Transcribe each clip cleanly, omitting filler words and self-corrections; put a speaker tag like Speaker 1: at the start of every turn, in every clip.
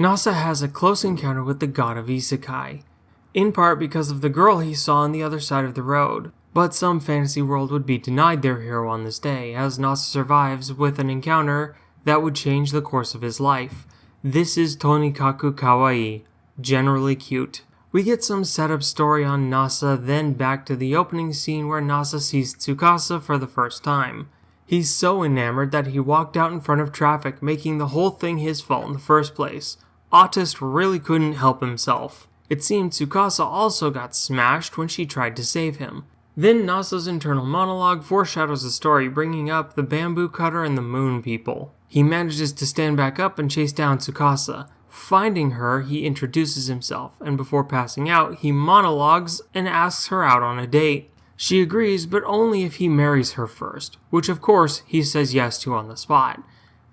Speaker 1: Nasa has a close encounter with the god of isekai, in part because of the girl he saw on the other side of the road. But some fantasy world would be denied their hero on this day, as Nasa survives with an encounter that would change the course of his life. This is Tonikaku Kawaii, generally cute. We get some setup story on Nasa, then back to the opening scene where Nasa sees Tsukasa for the first time. He's so enamored that he walked out in front of traffic, making the whole thing his fault in the first place. Autist really couldn't help himself. It seemed Tsukasa also got smashed when she tried to save him. Then Nasa's internal monologue foreshadows the story, bringing up the bamboo cutter and the moon people. He manages to stand back up and chase down Tsukasa. Finding her, he introduces himself, and before passing out, he monologues and asks her out on a date. She agrees, but only if he marries her first, which of course he says yes to on the spot.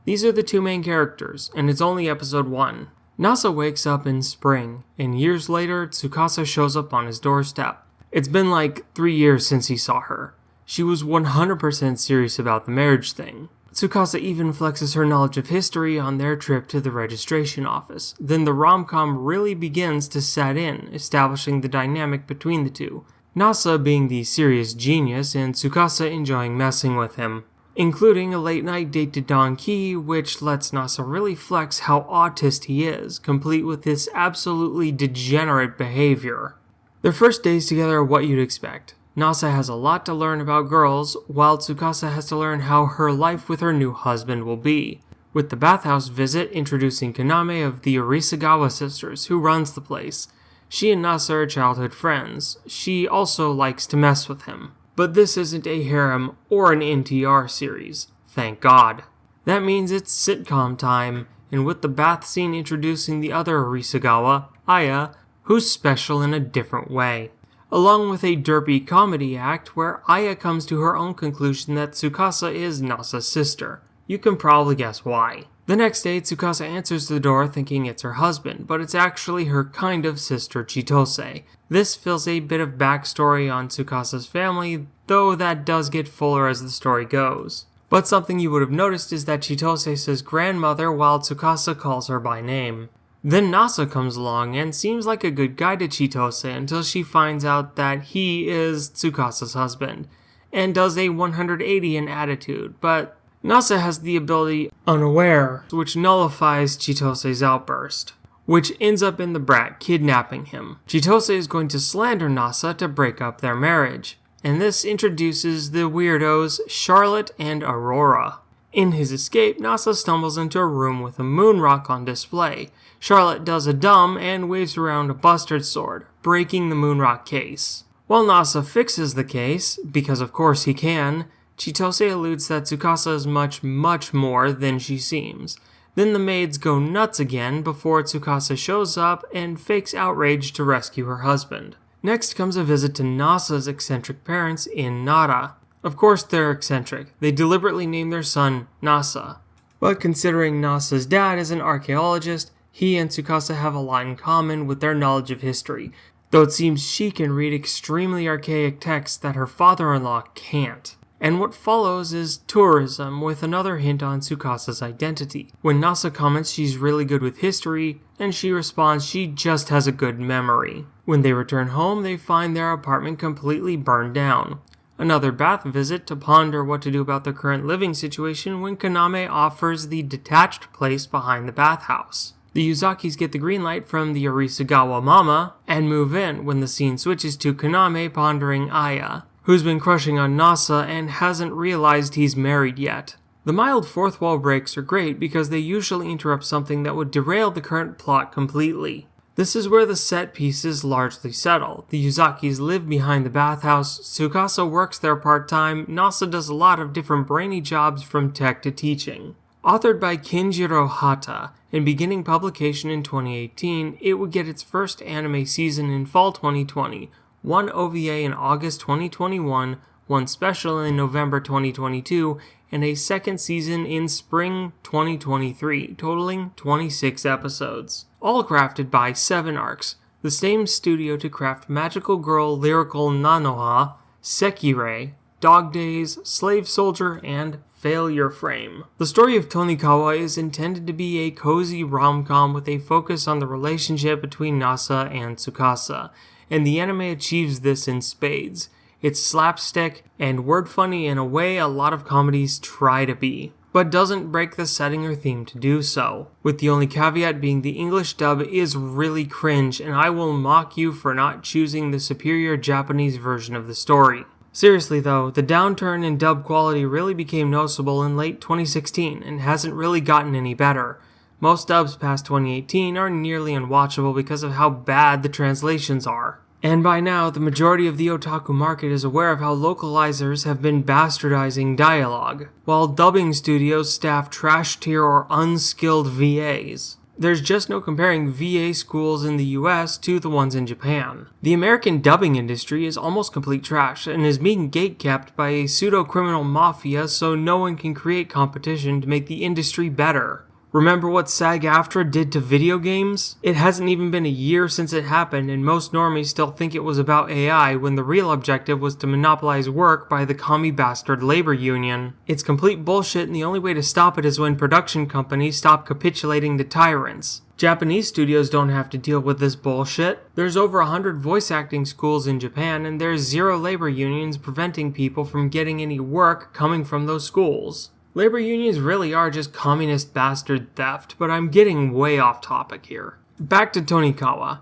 Speaker 1: These are the two main characters, and it's only episode 1. Nasa wakes up in spring, and years later, Tsukasa shows up on his doorstep. It's been like 3 years since he saw her. She was 100% serious about the marriage thing. Tsukasa even flexes her knowledge of history on their trip to the registration office. Then the rom-com really begins to set in, establishing the dynamic between the two. Nasa being the serious genius and Tsukasa enjoying messing with him, including a late-night date to Don Key, which lets Nasa really flex how autist he is, complete with this absolutely degenerate behavior. Their first days together are what you'd expect. Nasa has a lot to learn about girls, while Tsukasa has to learn how her life with her new husband will be. With the bathhouse visit introducing Kaname of the Arisugawa sisters, who runs the place. She and Nasa are childhood friends. She also likes to mess with him. But this isn't a harem or an NTR series. Thank God. That means it's sitcom time, and with the bath scene introducing the other Arisugawa, Aya, who's special in a different way. Along with a derpy comedy act where Aya comes to her own conclusion that Tsukasa is Nasa's sister. You can probably guess why. The next day, Tsukasa answers the door thinking it's her husband, but it's actually her kind of sister Chitose. This fills a bit of backstory on Tsukasa's family, though that does get fuller as the story goes. But something you would have noticed is that Chitose says grandmother while Tsukasa calls her by name. Then Nasa comes along and seems like a good guy to Chitose until she finds out that he is Tsukasa's husband, and does a 180 in attitude, but Nasa has the ability Unaware, which nullifies Chitose's outburst, which ends up in the brat kidnapping him. Chitose is going to slander Nasa to break up their marriage, and this introduces the weirdos Charlotte and Aurora. In his escape, Nasa stumbles into a room with a moon rock on display. Charlotte does a dumb and waves around a bustard sword, breaking the moon rock case. While Nasa fixes the case, because of course he can, Chitose alludes that Tsukasa is much, much more than she seems. Then the maids go nuts again before Tsukasa shows up and fakes outrage to rescue her husband. Next comes a visit to Nasa's eccentric parents in Nara. Of course they're eccentric. They deliberately named their son Nasa. But considering Nasa's dad is an archaeologist, he and Tsukasa have a lot in common with their knowledge of history, though it seems she can read extremely archaic texts that her father-in-law can't. And what follows is tourism, with another hint on Tsukasa's identity. When Nasa comments she's really good with history, and she responds she just has a good memory. When they return home, they find their apartment completely burned down. Another bath visit to ponder what to do about their current living situation when Kaname offers the detached place behind the bathhouse. The Yuzakis get the green light from the Arisugawa mama and move in when the scene switches to Kaname pondering Aya, who's been crushing on Nasa and hasn't realized he's married yet. The mild fourth wall breaks are great because they usually interrupt something that would derail the current plot completely. This is where the set pieces largely settle. The Yuzakis live behind the bathhouse, Tsukasa works there part-time, Nasa does a lot of different brainy jobs from tech to teaching. Authored by Kenjiro Hata, and beginning publication in 2018, it would get its first anime season in fall 2020, one OVA in August 2021, one special in November 2022, and a second season in spring 2023, totaling 26 episodes. All crafted by 7 Arcs, the same studio to craft Magical Girl Lyrical Nanoha, Sekirei, Dog Days, Slave Soldier, and failure frame. The story of Tonikawa is intended to be a cozy rom-com with a focus on the relationship between Nasa and Tsukasa, and the anime achieves this in spades. It's slapstick and word funny in a way a lot of comedies try to be, but doesn't break the setting or theme to do so, with the only caveat being the English dub is really cringe, and I will mock you for not choosing the superior Japanese version of the story. Seriously though, the downturn in dub quality really became noticeable in late 2016 and hasn't really gotten any better. Most dubs past 2018 are nearly unwatchable because of how bad the translations are. And by now, the majority of the otaku market is aware of how localizers have been bastardizing dialogue, while dubbing studios staff trash-tier or unskilled VAs. There's just no comparing VA schools in the US to the ones in Japan. The American dubbing industry is almost complete trash and is being gatekept by a pseudo-criminal mafia so no one can create competition to make the industry better. Remember what SAG-AFTRA did to video games? It hasn't even been a year since it happened, and most normies still think it was about AI when the real objective was to monopolize work by the commie bastard labor union. It's complete bullshit, and the only way to stop it is when production companies stop capitulating to tyrants. Japanese studios don't have to deal with this bullshit. There's over 100 voice acting schools in Japan, and there's 0 labor unions preventing people from getting any work coming from those schools. Labor unions really are just communist bastard theft, but I'm getting way off topic here. Back to Tonikawa.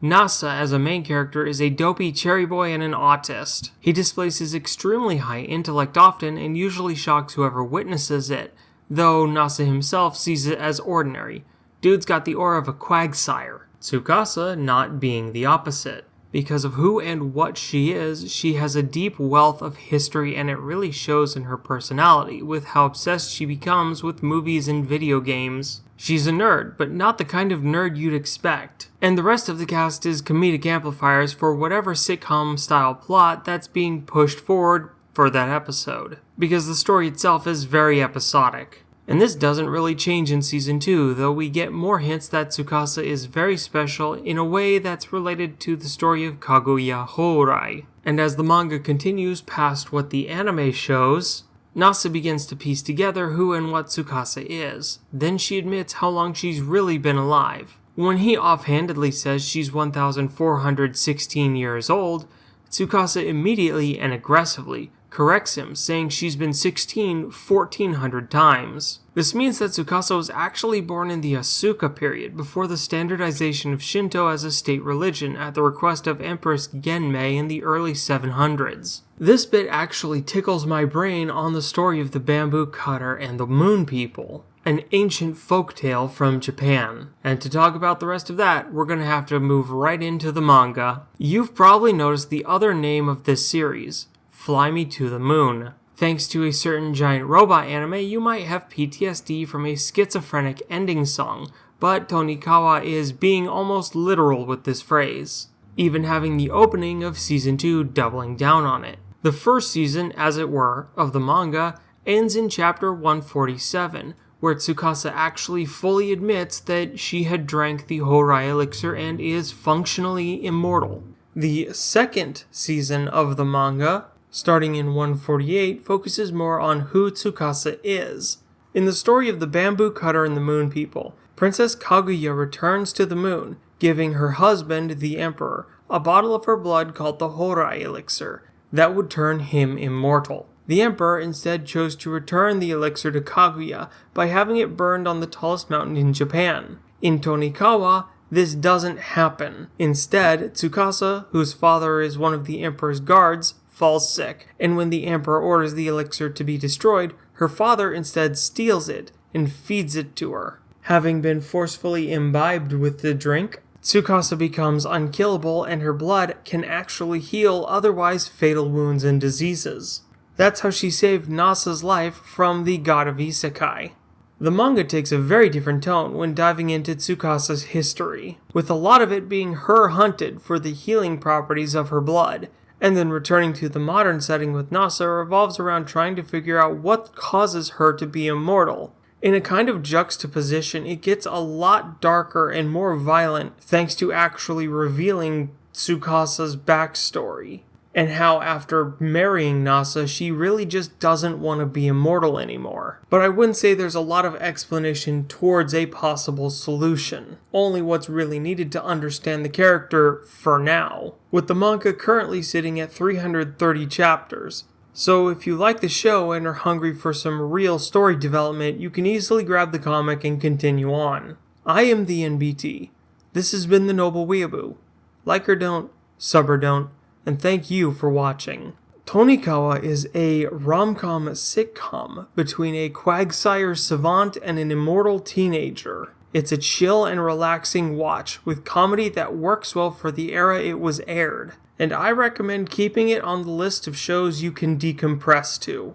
Speaker 1: Nasa, as a main character, is a dopey cherry boy and an autist. He displays his extremely high intellect often and usually shocks whoever witnesses it, though Nasa himself sees it as ordinary. Dude's got the aura of a quagsire. Tsukasa not being the opposite. Because of who and what she is, she has a deep wealth of history, and it really shows in her personality, with how obsessed she becomes with movies and video games. She's a nerd, but not the kind of nerd you'd expect. And the rest of the cast is comedic amplifiers for whatever sitcom-style plot that's being pushed forward for that episode, because the story itself is very episodic. And this doesn't really change in Season 2, though we get more hints that Tsukasa is very special in a way that's related to the story of Kaguya Hourai. And as the manga continues past what the anime shows, Nasa begins to piece together who and what Tsukasa is. Then she admits how long she's really been alive. When he offhandedly says she's 1,416 years old, Tsukasa immediately and aggressively corrects him, saying she's been 1,400 times. This means that Tsukasa was actually born in the Asuka period, before the standardization of Shinto as a state religion at the request of Empress Genmei in the early 700s. This bit actually tickles my brain on the story of the bamboo cutter and the moon people, an ancient folktale from Japan. And to talk about the rest of that, we're gonna have to move right into the manga. You've probably noticed the other name of this series, Fly Me to the Moon. Thanks to a certain giant robot anime, you might have PTSD from a schizophrenic ending song, but Tonikawa is being almost literal with this phrase, even having the opening of Season 2 doubling down on it. The first season, as it were, of the manga ends in chapter 147, where Tsukasa actually fully admits that she had drank the Hourai elixir and is functionally immortal. The second season of the manga, starting in 148, focuses more on who Tsukasa is. In the story of the bamboo cutter and the moon people, Princess Kaguya returns to the moon, giving her husband, the emperor, a bottle of her blood called the Hourai elixir that would turn him immortal. The emperor instead chose to return the elixir to Kaguya by having it burned on the tallest mountain in Japan. In Tonikawa, this doesn't happen. Instead, Tsukasa, whose father is one of the emperor's guards, falls sick, and when the emperor orders the elixir to be destroyed, her father instead steals it and feeds it to her. Having been forcefully imbibed with the drink, Tsukasa becomes unkillable, and her blood can actually heal otherwise fatal wounds and diseases. That's how she saved Nasa's life from the god of Isekai. The manga takes a very different tone when diving into Tsukasa's history, with a lot of it being her hunted for the healing properties of her blood, and then returning to the modern setting with Nasa revolves around trying to figure out what causes her to be immortal. In a kind of juxtaposition, it gets a lot darker and more violent thanks to actually revealing Tsukasa's backstory. and how after marrying Nasa, she really just doesn't want to be immortal anymore. But I wouldn't say there's a lot of explanation towards a possible solution, only what's really needed to understand the character for now, with the manga currently sitting at 330 chapters. So if you like the show and are hungry for some real story development, you can easily grab the comic and continue on. I am the NBT. This has been the Noble Weeaboo. Like or don't, sub or don't, and thank you for watching. Tonikawa is a rom-com sitcom between a quagsire savant and an immortal teenager. It's a chill and relaxing watch with comedy that works well for the era it was aired, and I recommend keeping it on the list of shows you can decompress to.